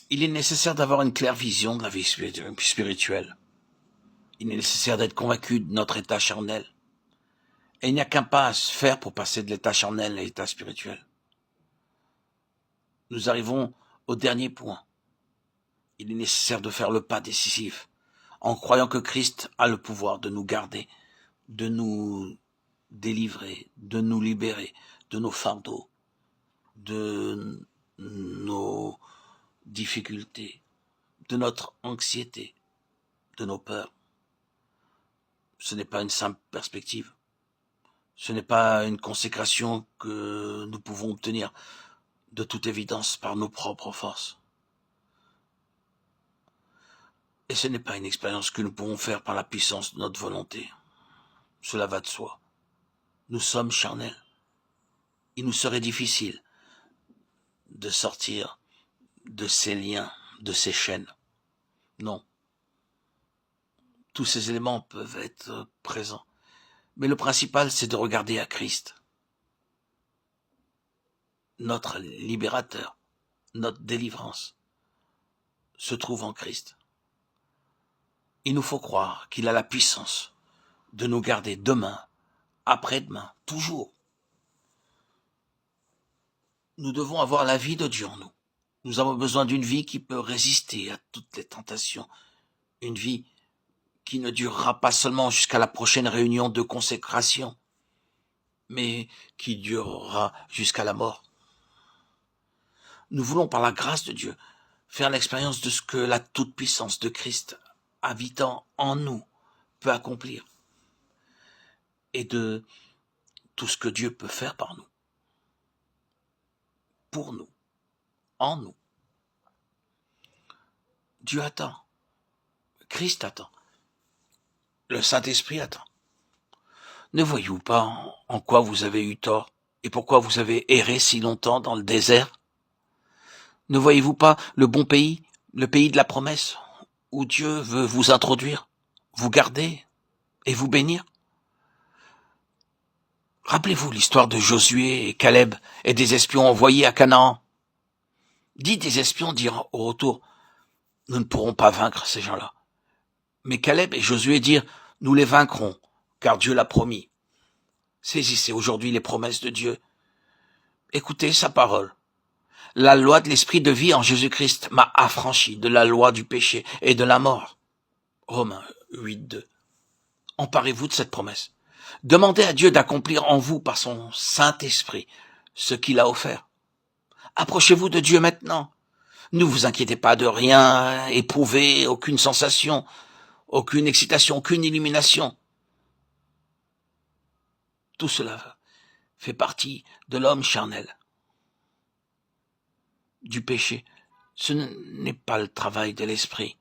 Il est nécessaire d'avoir une claire vision de la vie spirituelle. Il est nécessaire d'être convaincu de notre état charnel. Et il n'y a qu'un pas à se faire pour passer de l'état charnel à l'état spirituel. Nous arrivons au dernier point. Il est nécessaire de faire le pas décisif, en croyant que Christ a le pouvoir de nous garder, de nous délivrer, de nous libérer de nos fardeaux, de nos difficultés, de notre anxiété, de nos peurs. Ce n'est pas une simple perspective. Ce n'est pas une consécration que nous pouvons obtenir de toute évidence par nos propres forces. Et ce n'est pas une expérience que nous pouvons faire par la puissance de notre volonté. Cela va de soi. Nous sommes charnels. Il nous serait difficile de sortir de ces liens, de ces chaînes. Non. Tous ces éléments peuvent être présents. Mais le principal, c'est de regarder à Christ. Notre libérateur, notre délivrance se trouve en Christ. Il nous faut croire qu'il a la puissance de nous garder demain, après-demain, toujours. Nous devons avoir la vie de Dieu en nous. Nous avons besoin d'une vie qui peut résister à toutes les tentations. Une vie qui ne durera pas seulement jusqu'à la prochaine réunion de consécration, mais qui durera jusqu'à la mort. Nous voulons, par la grâce de Dieu, faire l'expérience de ce que la toute-puissance de Christ, habitant en nous, peut accomplir, et de tout ce que Dieu peut faire par nous, pour nous, en nous. Dieu attend, Christ attend, le Saint-Esprit attend. Ne voyez-vous pas en quoi vous avez eu tort et pourquoi vous avez erré si longtemps dans le désert? Ne voyez-vous pas le bon pays, le pays de la promesse, où Dieu veut vous introduire, vous garder et vous bénir? Rappelez-vous l'histoire de Josué et Caleb et des espions envoyés à Canaan. 10 des espions dirent au retour, « Nous ne pourrons pas vaincre ces gens-là. » Mais Caleb et Josué dirent, « Nous les vaincrons, car Dieu l'a promis. » Saisissez aujourd'hui les promesses de Dieu. Écoutez sa parole. La loi de l'esprit de vie en Jésus-Christ m'a affranchi de la loi du péché et de la mort. Romains 8:2. Emparez-vous de cette promesse. Demandez à Dieu d'accomplir en vous par son Saint-Esprit ce qu'il a offert. Approchez-vous de Dieu maintenant. Ne vous inquiétez pas de rien, éprouvez aucune sensation, aucune excitation, aucune illumination. Tout cela fait partie de l'homme charnel, du péché. Ce n'est pas le travail de l'esprit.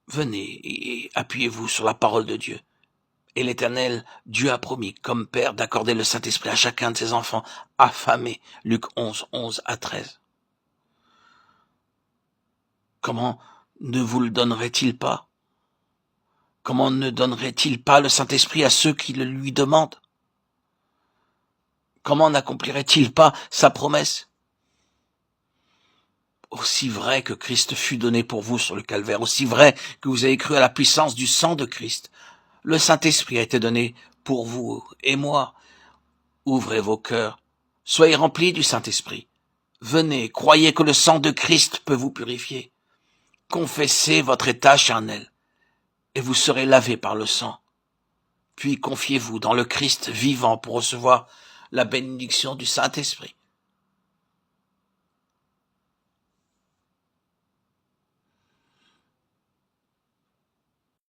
Venez et appuyez-vous sur la parole de Dieu. Et l'Éternel, Dieu a promis, comme Père, d'accorder le Saint-Esprit à chacun de ses enfants affamés. Luc 11:11-13. Comment ne vous le donnerait-il pas? Comment ne donnerait-il pas le Saint-Esprit à ceux qui le lui demandent? Comment n'accomplirait-il pas sa promesse? Aussi vrai que Christ fut donné pour vous sur le calvaire, aussi vrai que vous avez cru à la puissance du sang de Christ, le Saint-Esprit a été donné pour vous et moi. Ouvrez vos cœurs, soyez remplis du Saint-Esprit. Venez, croyez que le sang de Christ peut vous purifier. Confessez votre état charnel, et vous serez lavés par le sang. Puis confiez-vous dans le Christ vivant pour recevoir la bénédiction du Saint-Esprit.